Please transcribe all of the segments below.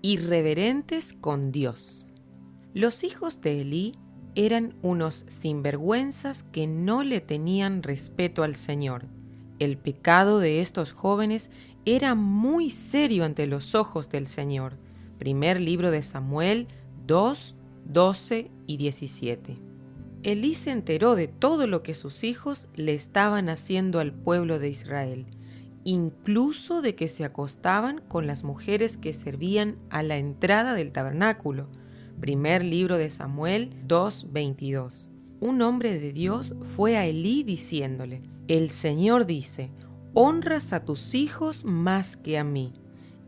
Irreverentes con Dios. Los hijos de Elí eran unos sinvergüenzas que no le tenían respeto al Señor. El pecado de estos jóvenes era muy serio ante los ojos del Señor. Primer libro de Samuel 2, 12 y 17. Elí se enteró de todo lo que sus hijos le estaban haciendo al pueblo de Israel, incluso de que se acostaban con las mujeres que servían a la entrada del tabernáculo. Primer libro de Samuel 2:22. Un hombre de Dios fue a Elí diciéndole: El Señor dice, honras a tus hijos más que a mí.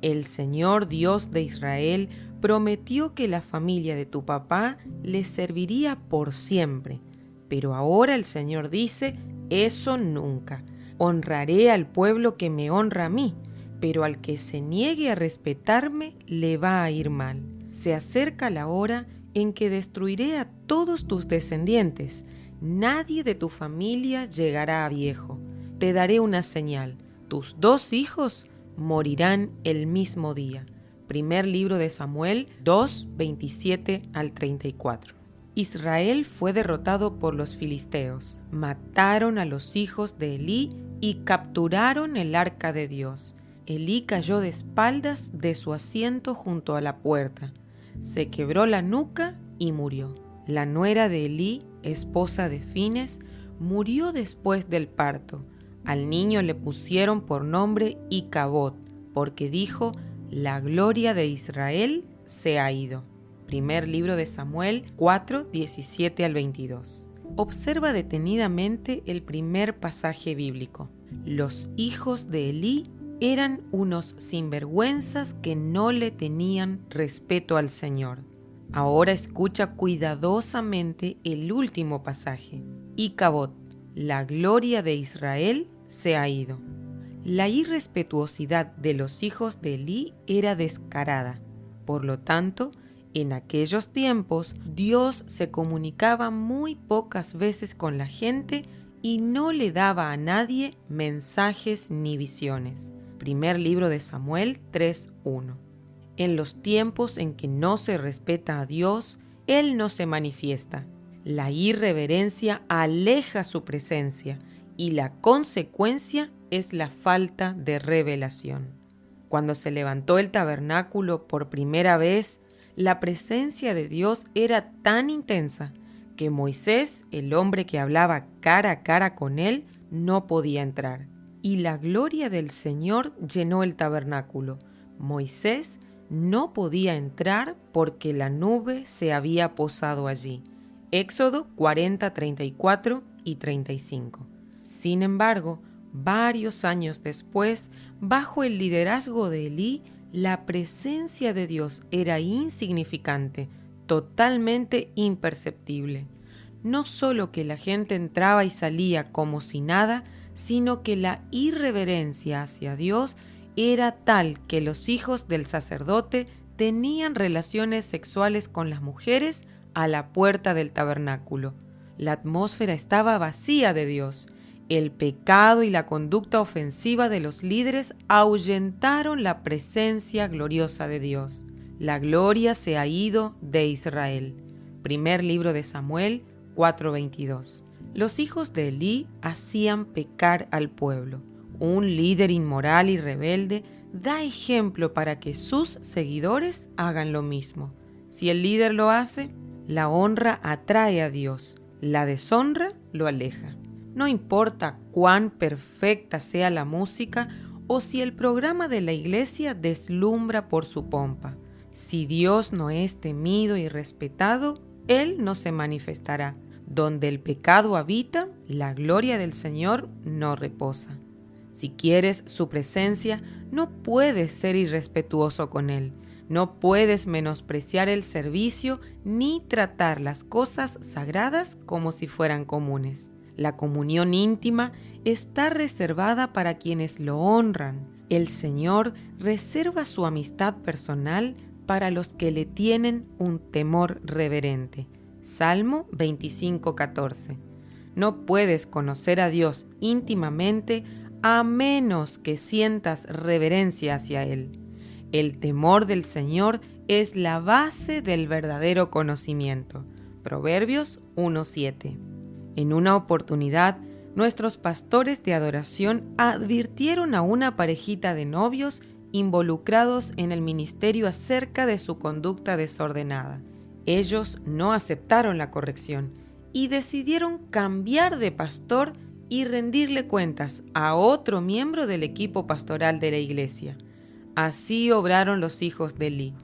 El Señor Dios de Israel prometió que la familia de tu papá le serviría por siempre, pero ahora el Señor dice, eso nunca. Honraré al pueblo que me honra a mí, pero al que se niegue a respetarme le va a ir mal. Se acerca la hora en que destruiré a todos tus descendientes. Nadie de tu familia llegará a viejo. Te daré una señal. Tus 2 hijos morirán el mismo día. Primer libro de Samuel 2, 27 al 34. Israel fue derrotado por los filisteos. Mataron a los hijos de Elí y capturaron el arca de Dios. Elí cayó de espaldas de su asiento junto a la puerta. Se quebró la nuca y murió. La nuera de Elí, esposa de Fines, murió después del parto. Al niño le pusieron por nombre Icabod, porque dijo, la gloria de Israel se ha ido. Primer libro de Samuel 4, 17 al 22. Observa detenidamente el primer pasaje bíblico. Los hijos de Elí eran unos sinvergüenzas que no le tenían respeto al Señor. Ahora escucha cuidadosamente el último pasaje. Icabod, la gloria de Israel se ha ido. La irrespetuosidad de los hijos de Elí era descarada. Por lo tanto, en aquellos tiempos, Dios se comunicaba muy pocas veces con la gente y no le daba a nadie mensajes ni visiones. Primer libro de Samuel 3:1. En los tiempos en que no se respeta a Dios, Él no se manifiesta. La irreverencia aleja su presencia y la consecuencia es la falta de revelación. Cuando se levantó el tabernáculo por primera vez, la presencia de Dios era tan intensa que Moisés, el hombre que hablaba cara a cara con él, no podía entrar. Y la gloria del Señor llenó el tabernáculo. Moisés no podía entrar porque la nube se había posado allí. Éxodo 40, 34 y 35. Sin embargo, varios años después, bajo el liderazgo de Elí, la presencia de Dios era insignificante, totalmente imperceptible. No solo que la gente entraba y salía como si nada, sino que la irreverencia hacia Dios era tal que los hijos del sacerdote tenían relaciones sexuales con las mujeres a la puerta del tabernáculo. La atmósfera estaba vacía de Dios. El pecado y la conducta ofensiva de los líderes ahuyentaron la presencia gloriosa de Dios. La gloria se ha ido de Israel. Primer libro de Samuel 4:22. Los hijos de Elí hacían pecar al pueblo. Un líder inmoral y rebelde da ejemplo para que sus seguidores hagan lo mismo. Si el líder lo hace, la honra atrae a Dios, la deshonra lo aleja. No importa cuán perfecta sea la música o si el programa de la iglesia deslumbra por su pompa. Si Dios no es temido y respetado, Él no se manifestará. Donde el pecado habita, la gloria del Señor no reposa. Si quieres su presencia, no puedes ser irrespetuoso con Él. No puedes menospreciar el servicio ni tratar las cosas sagradas como si fueran comunes. La comunión íntima está reservada para quienes lo honran. El Señor reserva su amistad personal para los que le tienen un temor reverente. Salmo 25:14. No puedes conocer a Dios íntimamente a menos que sientas reverencia hacia Él. El temor del Señor es la base del verdadero conocimiento. Proverbios 1:7. En una oportunidad, nuestros pastores de adoración advirtieron a una parejita de novios involucrados en el ministerio acerca de su conducta desordenada. Ellos no aceptaron la corrección y decidieron cambiar de pastor y rendirle cuentas a otro miembro del equipo pastoral de la iglesia. Así obraron los hijos de Elí.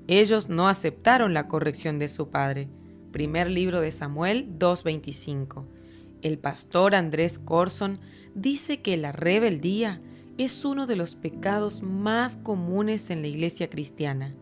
Ellos no aceptaron la corrección de su padre. Primer libro de Samuel 2:25. El pastor Andrés Corson dice que la rebeldía es uno de los pecados más comunes en la iglesia cristiana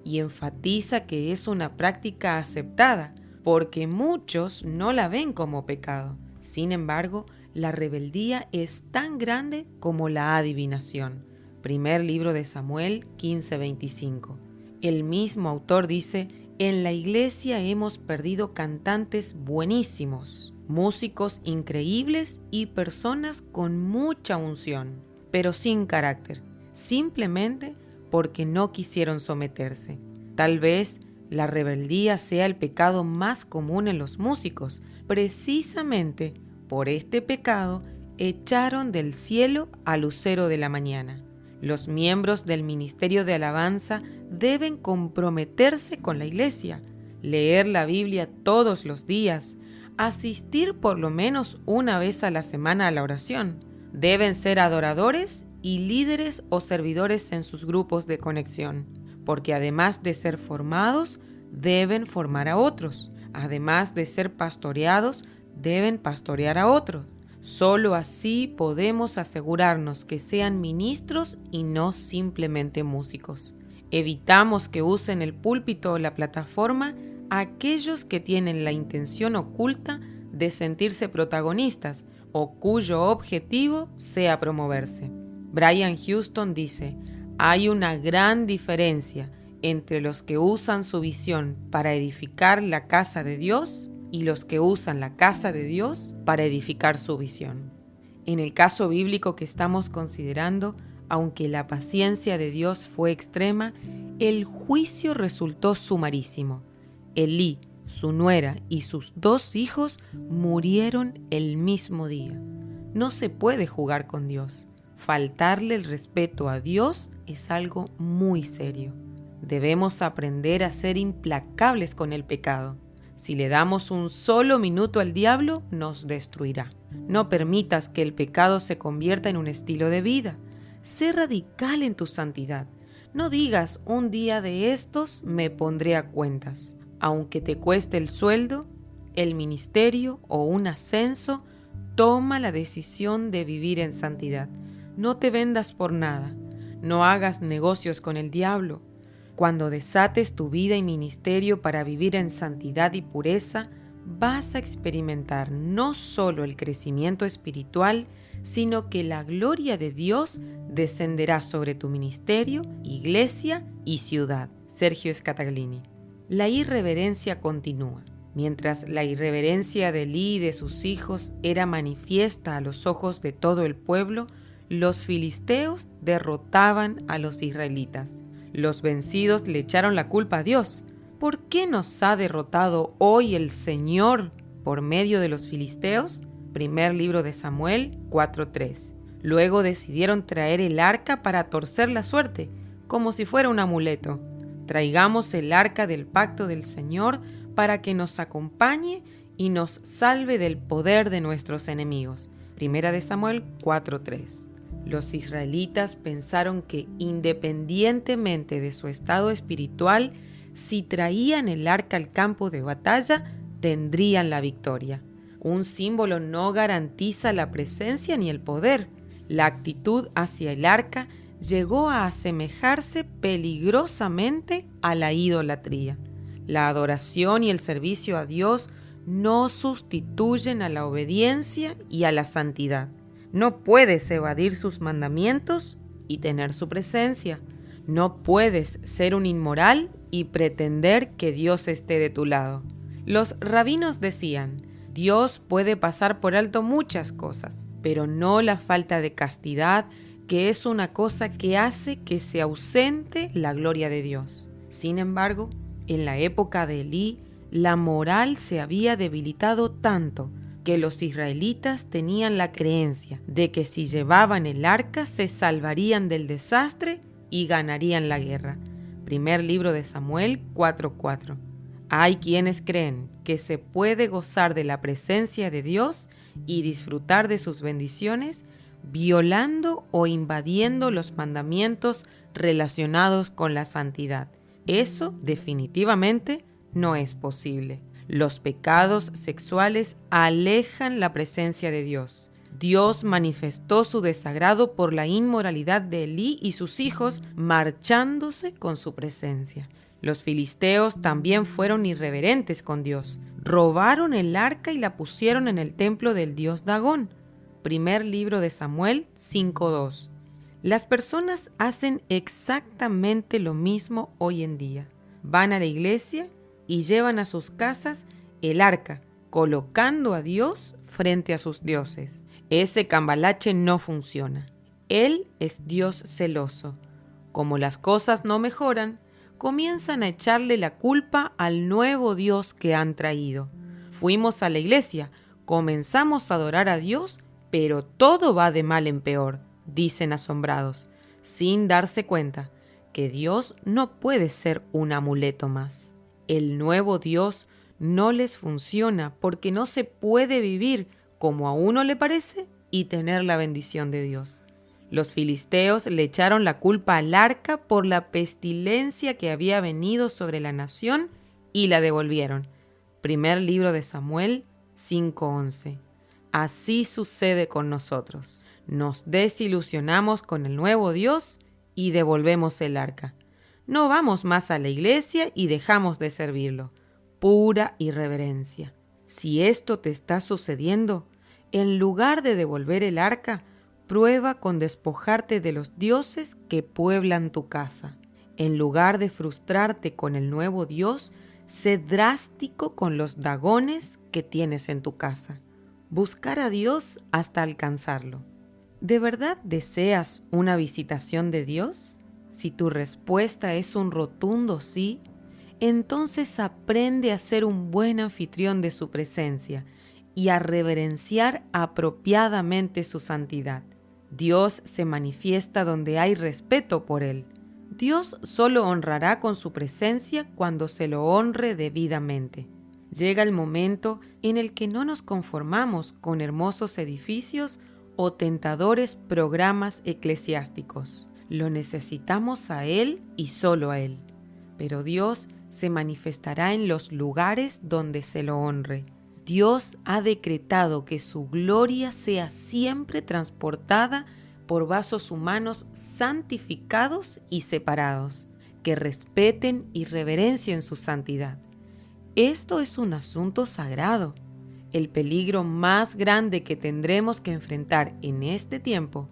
y enfatiza que es una práctica aceptada porque muchos no la ven como pecado. Sin embargo, la rebeldía es tan grande como la adivinación. Primer libro de Samuel 15:25. El mismo autor dice: en la iglesia hemos perdido cantantes buenísimos, músicos increíbles y personas con mucha unción, pero sin carácter, simplemente porque no quisieron someterse. Tal vez la rebeldía sea el pecado más común en los músicos. Precisamente por este pecado echaron del cielo al lucero de la mañana. Los miembros del ministerio de alabanza deben comprometerse con la iglesia, leer la Biblia todos los días, asistir por lo menos una vez a la semana a la oración. Deben ser adoradores y líderes o servidores en sus grupos de conexión, porque además de ser formados, deben formar a otros. Además de ser pastoreados, deben pastorear a otros. Solo así podemos asegurarnos que sean ministros y no simplemente músicos. Evitamos que usen el púlpito o la plataforma aquellos que tienen la intención oculta de sentirse protagonistas o cuyo objetivo sea promoverse. Brian Houston dice: hay una gran diferencia entre los que usan su visión para edificar la casa de Dios y los que usan la casa de Dios para edificar su visión. En el caso bíblico que estamos considerando, aunque la paciencia de Dios fue extrema, el juicio resultó sumarísimo. Elí, su nuera y sus 2 hijos murieron el mismo día. No se puede jugar con Dios. Faltarle el respeto a Dios es algo muy serio. Debemos aprender a ser implacables con el pecado. Si le damos un solo minuto al diablo, nos destruirá. No permitas que el pecado se convierta en un estilo de vida. Sé radical en tu santidad. No digas: un día de estos me pondré a cuentas. Aunque te cueste el sueldo, el ministerio o un ascenso, toma la decisión de vivir en santidad. No te vendas por nada. No hagas negocios con el diablo. Cuando desates tu vida y ministerio para vivir en santidad y pureza, vas a experimentar no solo el crecimiento espiritual, sino que la gloria de Dios descenderá sobre tu ministerio, iglesia y ciudad. Sergio Scataglini. La irreverencia continúa. Mientras la irreverencia de Elí y de sus hijos era manifiesta a los ojos de todo el pueblo, los filisteos derrotaban a los israelitas. Los vencidos le echaron la culpa a Dios. ¿Por qué nos ha derrotado hoy el Señor por medio de los filisteos? Primer libro de Samuel 4:3. Luego decidieron traer el arca para torcer la suerte, como si fuera un amuleto. Traigamos el arca del pacto del Señor para que nos acompañe y nos salve del poder de nuestros enemigos. Primera de Samuel 4:3. Los israelitas pensaron que, independientemente de su estado espiritual, si traían el arca al campo de batalla, tendrían la victoria. Un símbolo no garantiza la presencia ni el poder. La actitud hacia el arca llegó a asemejarse peligrosamente a la idolatría. La adoración y el servicio a Dios no sustituyen a la obediencia y a la santidad. No puedes evadir sus mandamientos y tener su presencia. No puedes ser un inmoral y pretender que Dios esté de tu lado. Los rabinos decían: Dios puede pasar por alto muchas cosas, pero no la falta de castidad que es una cosa que hace que se ausente la gloria de Dios. Sin embargo, en la época de Elí, la moral se había debilitado tanto que los israelitas tenían la creencia de que si llevaban el arca se salvarían del desastre y ganarían la guerra. Primer libro de Samuel 4:4. Hay quienes creen que se puede gozar de la presencia de Dios y disfrutar de sus bendiciones violando o invadiendo los mandamientos relacionados con la santidad. Eso definitivamente no es posible. Los pecados sexuales alejan la presencia de Dios. Dios manifestó su desagrado por la inmoralidad de Elí y sus hijos, marchándose con su presencia. Los filisteos también fueron irreverentes con Dios. Robaron el arca y la pusieron en el templo del dios Dagón. Primer libro de Samuel 5:2. Las personas hacen exactamente lo mismo hoy en día. Van a la iglesia y llevan a sus casas el arca, colocando a Dios frente a sus dioses. Ese cambalache no funciona. Él es Dios celoso. Como las cosas no mejoran, comienzan a echarle la culpa al nuevo Dios que han traído. Fuimos a la iglesia, comenzamos a adorar a Dios, pero todo va de mal en peor, dicen asombrados, sin darse cuenta que Dios no puede ser un amuleto más. El nuevo Dios no les funciona porque no se puede vivir como a uno le parece y tener la bendición de Dios. Los filisteos le echaron la culpa al arca por la pestilencia que había venido sobre la nación y la devolvieron. Primer libro de Samuel 5:11. Así sucede con nosotros. Nos desilusionamos con el nuevo Dios y devolvemos el arca. No vamos más a la iglesia y dejamos de servirlo. Pura irreverencia. Si esto te está sucediendo, en lugar de devolver el arca, prueba con despojarte de los dioses que pueblan tu casa. En lugar de frustrarte con el nuevo Dios, sé drástico con los dagones que tienes en tu casa. Buscar a Dios hasta alcanzarlo. ¿De verdad deseas una visitación de Dios? Si tu respuesta es un rotundo sí, entonces aprende a ser un buen anfitrión de su presencia y a reverenciar apropiadamente su santidad. Dios se manifiesta donde hay respeto por Él. Dios solo honrará con su presencia cuando se lo honre debidamente. Llega el momento en el que no nos conformamos con hermosos edificios o tentadores programas eclesiásticos. Lo necesitamos a Él y solo a Él. Pero Dios se manifestará en los lugares donde se lo honre. Dios ha decretado que su gloria sea siempre transportada por vasos humanos santificados y separados, que respeten y reverencien su santidad. Esto es un asunto sagrado. El peligro más grande que tendremos que enfrentar en este tiempo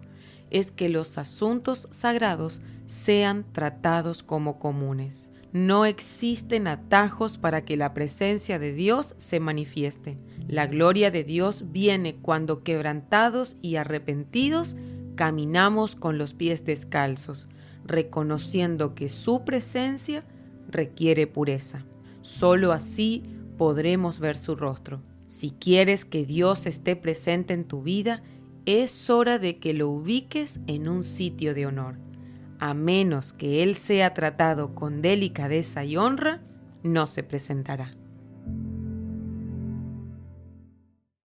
es que los asuntos sagrados sean tratados como comunes. No existen atajos para que la presencia de Dios se manifieste. La gloria de Dios viene cuando quebrantados y arrepentidos caminamos con los pies descalzos, reconociendo que su presencia requiere pureza. Solo así podremos ver su rostro. Si quieres que Dios esté presente en tu vida, es hora de que lo ubiques en un sitio de honor. A menos que Él sea tratado con delicadeza y honra, no se presentará.